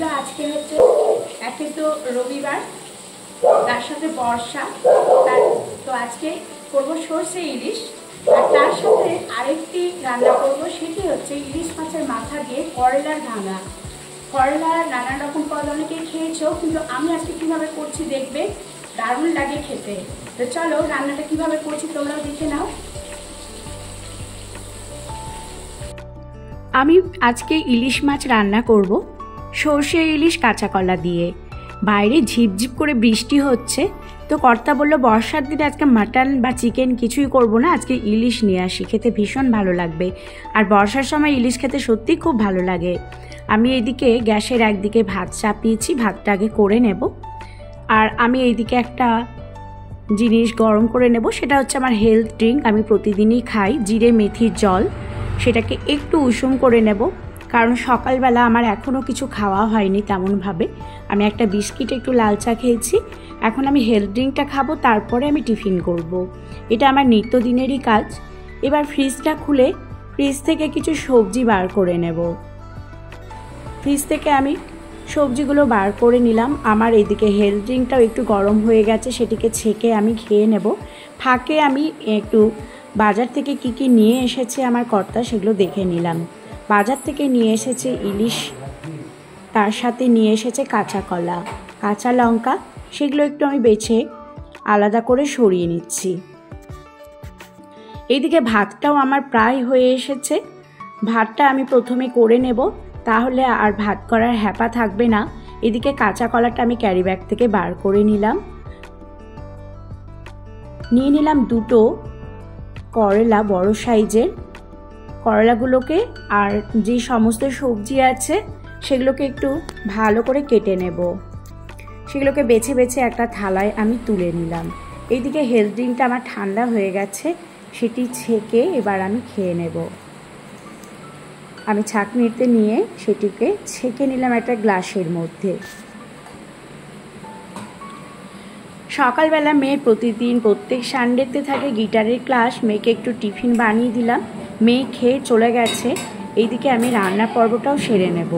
বন্ধুরা, আজকে হচ্ছে একে তো রবিবার, তার সাথে বর্ষা, তো আজকে করবো সর্ষে ইলিশ। আর তার সাথে আরেকটি রান্না করবো, সেটি হচ্ছে ইলিশ মাছের মাথা দিয়ে করলার ভাঙা। করলার নানান রকম পদ অনেকে খেয়েছো, কিন্তু আমি আজকে কিভাবে করছি দেখবে, দারুণ লাগে খেতে। তো চলো রান্নাটা কিভাবে করছি তোমরাও দেখে নাও। আমি আজকে ইলিশ মাছ রান্না করব সর্ষে ইলিশ কাঁচা কলা দিয়ে। বাইরে ঝিপঝিপ করে বৃষ্টি হচ্ছে, তো কর্তা বলল বর্ষার দিনে আজকে মাটন বা চিকেন কিছুই করব না, আজকে ইলিশ নিয়ে আসি, খেতে ভীষণ ভালো লাগবে। আর বর্ষার সময় ইলিশ খেতে সত্যি খুব ভালো লাগে। আমি এইদিকে গ্যাসের একদিকে ভাত চাপিয়েছি, ভাতটা আগে করে নেব। আর আমি এইদিকে একটা জিনিস গরম করে নেব, সেটা হচ্ছে আমার হেলথ ড্রিঙ্ক। আমি প্রতিদিনই খাই জিরে মেথির জল, সেটাকে একটু উষুম করে নেব, কারণ সকালবেলা আমার এখনও কিছু খাওয়া হয়নি তেমনভাবে। আমি একটা বিস্কিট একটু লাল চা খেয়েছি, এখন আমি হেলথ ড্রিঙ্কটা খাবো, তারপরে আমি টিফিন করব। এটা আমার নিত্যদিনেরই কাজ। এবার ফ্রিজটা খুলে ফ্রিজ থেকে কিছু সবজি বার করে নেব। ফ্রিজ থেকে আমি সবজিগুলো বার করে নিলাম। আমার এদিকে হেলথ ড্রিঙ্কটাও একটু গরম হয়ে গেছে, সেটিকে ছেঁকে আমি খেয়ে নেব। ফাঁকে আমি একটু বাজার থেকে কি কি নিয়ে এসেছে আমার কর্তা সেগুলো দেখে নিলাম। বাজার থেকে নিয়ে এসেছে ইলিশ, তার সাথে নিয়ে এসেছে কাঁচা কলা, কাঁচা লঙ্কা, সেগুলো একটু আমি বেছে আলাদা করে সরিয়ে নিচ্ছি। এইদিকে ভাতটাও আমার প্রায় হয়ে এসেছে। ভাতটা আমি প্রথমে করে নেব, তাহলে আর ভাত করার হ্যাপা থাকবে না। এদিকে কাঁচা কলাটা আমি ক্যারি ব্যাগ থেকে বার করে নিলাম। নিয়ে নিলাম দুটো করলা, বড় সাইজের করলাগুলোকে, আর যে সমস্ত সবজি আছে সেগুলোকে একটু ভালো করে কেটে নেব। সেগুলোকে বেছে বেছে একটা থালায় আমি তুলে নিলাম। এইদিকে হেলথ ড্রিঙ্কটা আমার ঠান্ডা হয়ে গেছে, সেটি ছেঁকে এবার আমি খেয়ে নেব। আমি ছাঁকনিতে নিয়ে সেটিকে ছেঁকে নিলাম একটা গ্লাসের মধ্যে। সকালবেলা মেয়ের প্রত্যেক সানডেতে থাকে গিটারের ক্লাস, মেয়েকে একটু টিফিন বানিয়ে দিলাম, মেয়ে খেয়ে চলে গেছে। এইদিকে আমি রান্নার পর্বটাও সেরে নেব।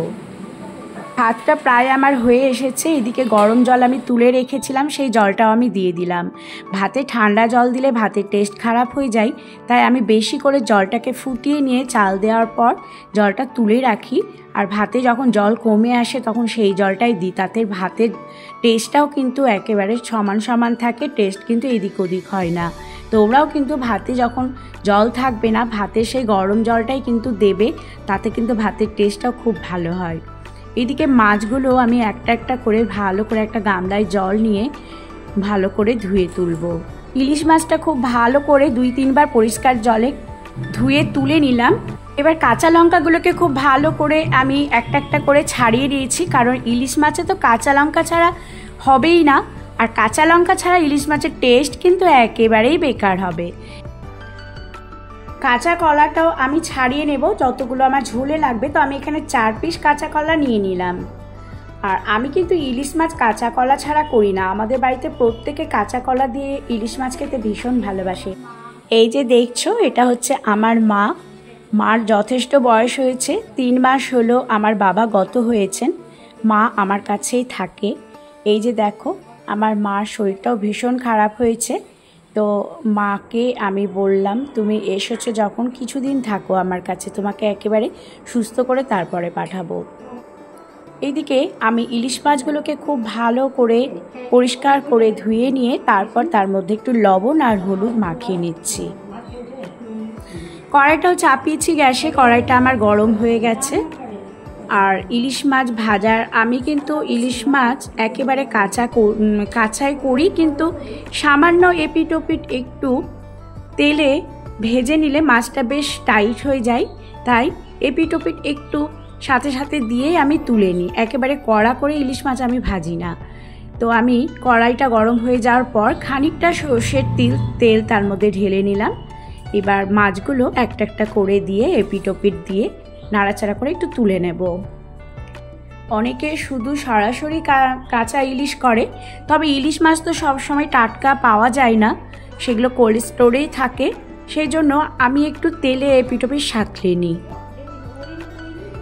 ভাতটা প্রায় আমার হয়ে এসেছে। এদিকে গরম জল আমি তুলে রেখেছিলাম, সেই জলটাও আমি দিয়ে দিলাম। ভাতে ঠান্ডা জল দিলে ভাতের টেস্ট খারাপ হয়ে যায়, তাই আমি বেশি করে জলটাকে ফুটিয়ে নিয়ে চাল দেওয়ার পর জলটা তুলে রাখি। আর ভাতে যখন জল কমে আসে তখন সেই জলটাই দিই, তাতে ভাতের টেস্টটাও কিন্তু একেবারে সমান সমান থাকে, টেস্ট কিন্তু এদিক ওদিক হয় না। তোমরাও কিন্তু ভাতে যখন জল থাকবে না, ভাতে সেই গরম জলটাই কিন্তু দেবে, তাতে কিন্তু ভাতের টেস্টটাও খুব ভালো হয়। এদিকে মাছগুলো আমি একটা একটা করে ভালো করে একটা গামলায় জল নিয়ে ভালো করে ধুয়ে তুলব। ইলিশ মাছটা খুব ভালো করে 2-3 বার পরিষ্কার জলে ধুয়ে তুলে নিলাম। এবার কাঁচা লঙ্কাগুলোকে খুব ভালো করে আমি একটা একটা করে ছাড়িয়ে দিয়েছি, কারণ ইলিশ মাছে তো কাঁচা লঙ্কা ছাড়া হবেই না, আর কাঁচা লঙ্কা ছাড়া ইলিশ মাছের টেস্ট কিন্তু একেবারেই বেকার হবে। কাঁচা কলাটাও আমি ছাড়িয়ে নেব, যতগুলো আমার ঝোলে লাগবে। তো আমি এখানে 4 পিস কাঁচা কলা নিয়ে নিলাম। আর আমি কিন্তু ইলিশ মাছ কাঁচা কলা ছাড়া করি না, আমাদের বাড়িতে প্রত্যেকে কাঁচা কলা দিয়ে ইলিশ মাছ খেতে ভীষণ ভালোবাসে। এই যে দেখছো, এটা হচ্ছে আমার মা। মার যথেষ্ট বয়স হয়েছে, 3 মাস হলো আমার বাবা গত হয়েছেন। মা আমার কাছেই থাকে। এই যে দেখো, আমার মার শরীরটাও ভীষণ খারাপ হয়েছে। তো মাকে আমি বললাম, তুমি এসেছো যখন কিছুদিন থাকো আমার কাছে, তোমাকে একেবারে সুস্থ করে তারপরে পাঠাবো। এইদিকে আমি ইলিশ মাছগুলোকে খুব ভালো করে পরিষ্কার করে ধুয়ে নিয়ে তারপর তার মধ্যে একটু লবণ আর হলুদ মাখিয়ে নিচ্ছি। কড়াইটাও চাপিয়েছি গ্যাসে, কড়াইটা আমার গরম হয়ে গেছে। আর ইলিশ মাছ ভাজার, আমি কিন্তু ইলিশ মাছ একেবারে কাঁচাই করি, কিন্তু সামান্য এপিট ওপিট একটু তেলে ভেজে নিলে মাছটা বেশ টাইট হয়ে যায়, তাই এপিট ওপিট একটু সাথে সাথে দিয়েই আমি তুলে নিই। একেবারে কড়া করে ইলিশ মাছ আমি ভাজি না। তো আমি কড়াইটা গরম হয়ে যাওয়ার পর খানিকটা সর্ষের তেল তার মধ্যে ঢেলে নিলাম। এবার মাছগুলো একটা একটা করে দিয়ে এপিট ওপিট দিয়ে নাড়াচাড়া করে একটু তুলে নেব। অনেকে শুধু সরাসরি কাঁচা ইলিশ করে, তবে ইলিশ মাছ তো সবসময় টাটকা পাওয়া যায় না, সেগুলো কোল্ড স্টোরেই থাকে, সেই জন্য আমি একটু তেলে এপিট ওপিট সাঁতলে নিই।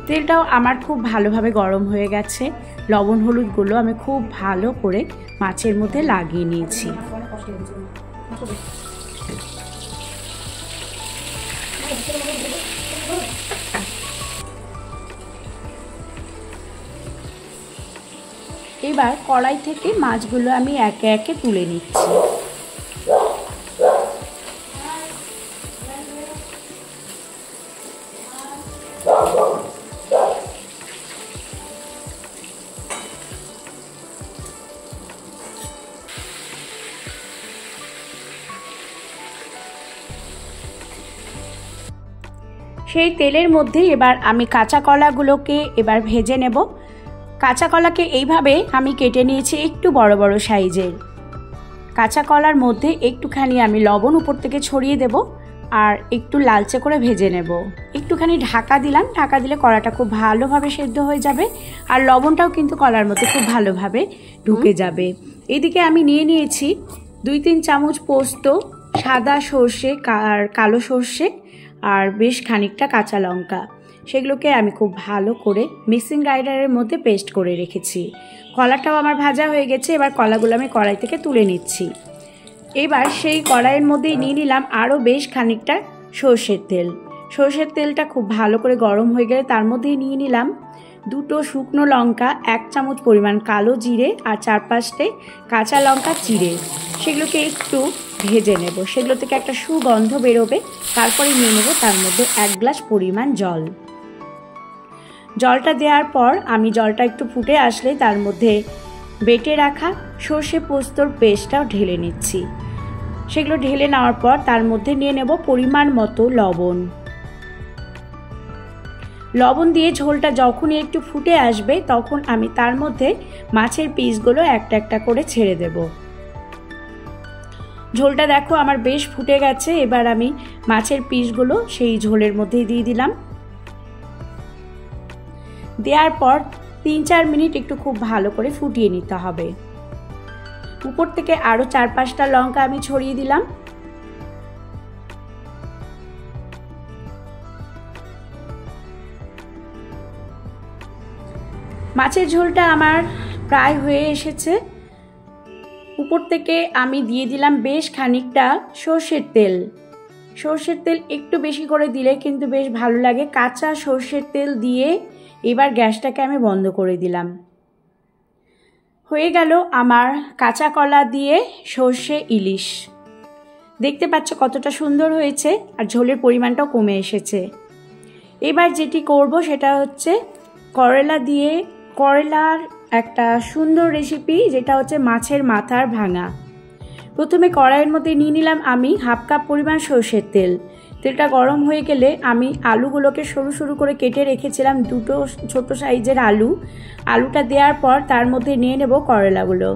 তেলটাও আমার খুব ভালোভাবে গরম হয়ে গেছে। লবণ হলুদগুলো আমি খুব ভালো করে মাছের মধ্যে লাগিয়ে নিয়েছি। এবার কড়াই থেকে মাছগুলো আমি একে একে তুলে নিচ্ছি। সেই তেলের মধ্যে এবার আমি কাঁচা কলাগুলোকে এবার ভেজে নেব। কাঁচা কলাকে এইভাবে আমি কেটে নিয়েছি একটু বড় বড় সাইজের। কাঁচা কলার মধ্যে একটুখানি আমি লবণ উপর থেকে ছড়িয়ে দেব আর একটু লালচে করে ভেজে নেব। একটুখানি ঢাকা দিলাম, ঢাকা দিলে কলাটা খুব ভালোভাবে সেদ্ধ হয়ে যাবে আর লবণটাও কিন্তু কলার মধ্যে খুব ভালোভাবে ঢুকে যাবে। এদিকে আমি নিয়ে নিয়েছি 2-3 চামচ পোস্ত, সাদা সর্ষে আর কালো সর্ষে আর বেশ খানিকটা কাঁচা লঙ্কা। সেগুলোকে আমি খুব ভালো করে মিক্সিং গ্রাইন্ডারের মধ্যে পেস্ট করে রেখেছি। কলাটাও আমার ভাজা হয়ে গেছে। এবার কলাগুলো আমি কড়াই থেকে তুলে নিচ্ছি। এবার সেই কড়াইয়ের মধ্যেই নিয়ে নিলাম আরও বেশ খানিকটা সর্ষের তেল। সর্ষের তেলটা খুব ভালো করে গরম হয়ে গেলে তার মধ্যেই নিয়ে নিলাম 2 শুকনো লঙ্কা, 1 চামচ পরিমাণ কালো জিরে আর 4-5টে কাঁচা লঙ্কা চিড়ে। সেগুলোকে একটু ভেজে নেব, সেগুলো থেকে একটা সুগন্ধ বেরোবে। তারপরে নিয়ে নেব তার মধ্যে 1 গ্লাস পরিমাণ জল। জলটা দেওয়ার পর আমি জলটা একটু ফুটে আসলে তার মধ্যে বেটে রাখা সর্ষে পোস্তর পেস্টটাও ঢেলে নিচ্ছি। সেগুলো ঢেলে নেওয়ার পর তার মধ্যে নিয়ে নেব পরিমাণ মতো লবণ। লবণ দিয়ে ঝোলটা যখনই একটু ফুটে আসবে তখন আমি তার মধ্যে মাছের পিসগুলো একটা একটা করে ছেড়ে দেব। ঝোলটা দেখো আমার বেশ ফুটে গেছে। এবার আমি মাছের পিসগুলো সেই ঝোলের মধ্যেই দিয়ে দিলাম। দেওয়ার পর 3-4 মিনিট একটু খুব ভালো করে ফুটিয়ে নিতে হবে। উপর থেকে আরও 4-5টা লঙ্কা আমি ছড়িয়ে দিলাম। মাছের ঝোলটা আমার প্রায় হয়ে এসেছে। উপর থেকে আমি দিয়ে দিলাম বেশ খানিকটা সর্ষের তেল। সর্ষের তেল একটু বেশি করে দিলে কিন্তু বেশ ভালো লাগে। কাঁচা সর্ষের তেল দিয়ে এবার গ্যাসটাকে আমি বন্ধ করে দিলাম। হয়ে গেল আমার কাঁচা কলা দিয়ে সর্ষে ইলিশ। দেখতে পাচ্ছ কতটা সুন্দর হয়েছে আর ঝোলের পরিমাণটাও কমে এসেছে। এবার যেটি করব সেটা হচ্ছে করলা দিয়ে করলার একটা সুন্দর রেসিপি, যেটা হচ্ছে মাছের মাথার ভাঙা। প্রথমে কড়াইয়ের মধ্যে নিয়ে নিলাম আমি 1/2 কাপ পরিমাণ সর্ষের তেল। তেলটা গরম হয়ে গেলে আমি আলুগুলোকে সরু সরু করে কেটে রেখেছিলাম, 2 ছোট সাইজের আলু। আলুটা দেওয়ার পর তার মধ্যে নিয়ে নেব করলাগুলো।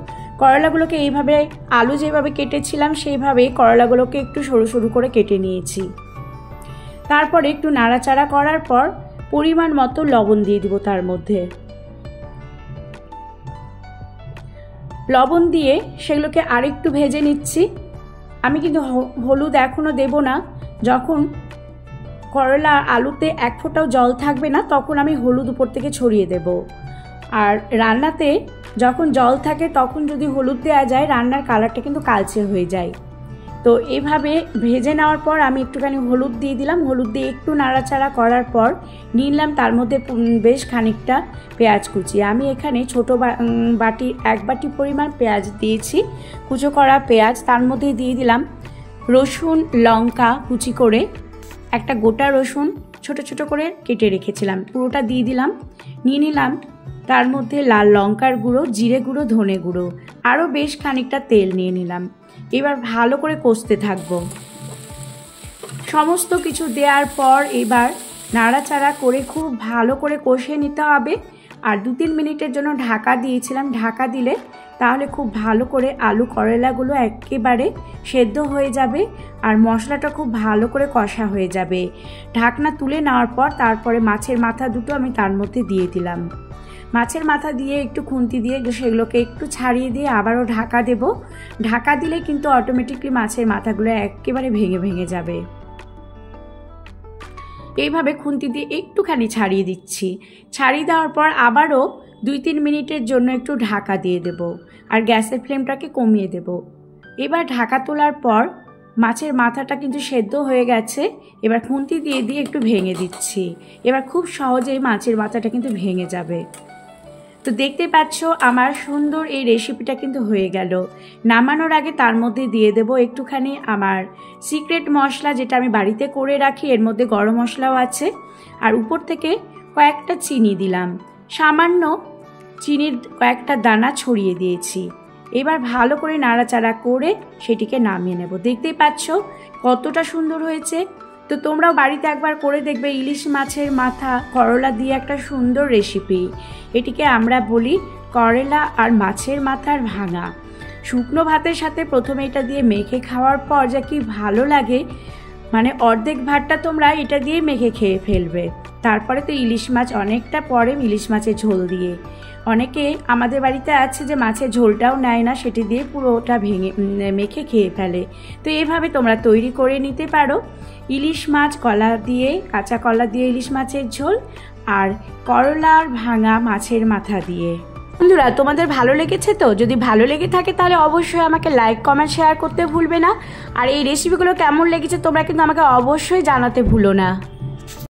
করলাগুলোকে এইভাবে আলু যেভাবে কেটেছিলাম সেইভাবেই করলাগুলোকে একটু সরু সরু করে কেটে নিয়েছি। তারপরে একটু নাড়াচাড়া করার পর পরিমাণ মতো লবণ দিয়ে দিব তার মধ্যে। লবণ দিয়ে সেগুলোকে আরেকটু ভেজে নিচ্ছি। আমি কিন্তু হলুদ এখনও দেব না। যখন করলা আলুতে 1 ফোঁটাও জল থাকবে না তখন আমি হলুদ উপর থেকে ছড়িয়ে দেব। আর রান্নাতে যখন জল থাকে তখন যদি হলুদ দেওয়া যায় রান্নার কালারটা কিন্তু কালচে হয়ে যায়। তো এইভাবে ভেজে নেওয়ার পর আমি একটুখানি হলুদ দিয়ে দিলাম। হলুদ দিয়ে একটু নাড়াচাড়া করার পর নিলাম তার মধ্যে বেশ খানিকটা পেঁয়াজ কুচি। আমি এখানে ছোট বাটি 1 বাটি পরিমাণ পেঁয়াজ দিয়েছি, কুচো করা পেঁয়াজ। তার মধ্যে দিয়ে দিলাম রসুন লঙ্কা কুচি করে, একটা গোটা রসুন ছোট ছোট করে কেটে রেখেছিলাম, পুরোটা দিয়ে দিলাম। নিয়ে নিলাম তার মধ্যে লাল লঙ্কার গুঁড়ো, জিরে গুঁড়ো, ধনে গুঁড়ো, আরও বেশ খানিকটা তেল নিয়ে নিলাম। এবার ভালো করে কষতে থাকবো। সমস্ত কিছু দেওয়ার পর এবার নাড়াচাড়া করে খুব ভালো করে কষিয়ে নিতে হবে। আর 2-3 মিনিটের জন্য ঢাকা দিয়েছিলাম। ঢাকা দিলে তাহলে খুব ভালো করে আলু করলাগুলো একেবারে সেদ্ধ হয়ে যাবে আর মশলাটা খুব ভালো করে কষা হয়ে যাবে। ঢাকনা তুলে নেওয়ার পর তারপরে মাছের মাথা দুটো আমি তার মধ্যে দিয়ে দিলাম। মাছের মাথা দিয়ে একটু খুন্তি দিয়ে সেগুলোকে একটু ছাড়িয়ে দিয়ে আবারও ঢাকা দেব। ঢাকা দিলে কিন্তু অটোমেটিকলি মাছের মাথাগুলো একেবারে ভেঙে ভেঙে যাবে। এইভাবে খুন্তি দিয়ে একটুখানি ছাড়িয়ে দিচ্ছি। ছাড়িয়ে দেওয়ার পর আবারও 2-3 মিনিটের জন্য একটু ঢাকা দিয়ে দেব আর গ্যাসের ফ্লেমটাকে কমিয়ে দেব। এবার ঢাকা তোলার পর মাছের মাথাটা কিন্তু সেদ্ধ হয়ে গেছে। এবার খুন্তি দিয়ে দিয়ে একটু ভেঙে দিচ্ছি। এবার খুব সহজেই মাছের মাথাটা কিন্তু ভেঙে যাবে। তো দেখতে পাচ্ছ আমার সুন্দর এই রেসিপিটা কিন্তু হয়ে গেল। নামানোর আগে তার মধ্যে দিয়ে দেব একটুখানি আমার সিক্রেট মশলা, যেটা আমি বাড়িতে করে রাখি। এর মধ্যে গরম মশলাও আছে। আর উপর থেকে কয়েকটা চিনি দিলাম, সামান্য চিনির কয়েকটা দানা ছড়িয়ে দিয়েছি। এবার ভালো করে নাড়াচাড়া করে সেটিকে নামিয়ে নেব। দেখতেই পাচ্ছ কতটা সুন্দর হয়েছে। তো তোমরাও বাড়িতে একবার করে দেখবে। ইলিশ মাছের মাথা করলা দিয়ে একটা সুন্দর রেসিপি। এটিকে আমরা বলি করলা আর মাছের মাথার ভাঙা। শুকনো ভাতের সাথে প্রথমে এটা দিয়ে মেখে খাওয়ার পর যা কি ভালো লাগে, মানে অর্ধেক ভাতটা তোমরা এটা দিয়ে মেখে খেয়ে ফেলবে। তারপরে তো ইলিশ মাছ অনেকটা পরে ইলিশ মাছের ঝোল দিয়ে। অনেকে আমাদের বাড়িতে আছে যে মাছের ঝোলটাও নেয় না, সেটি দিয়ে পুরোটা মেখে খেয়ে ফেলে। তো এভাবে তোমরা তৈরি করে নিতে পারো ইলিশ মাছ কলা দিয়ে, কাঁচা কলা দিয়ে ইলিশ মাছের ঝোল আর করলার ভাঙা মাছের মাথা দিয়ে। বন্ধুরা, তোমাদের ভালো লেগেছে তো? যদি ভালো লেগে থাকে তাহলে অবশ্যই আমাকে লাইক, কমেন্ট, শেয়ার করতে ভুলবে না। আর এই রেসিপিগুলো কেমন লেগেছে তোমরা কিন্তু আমাকে অবশ্যই জানাতে ভুলো না।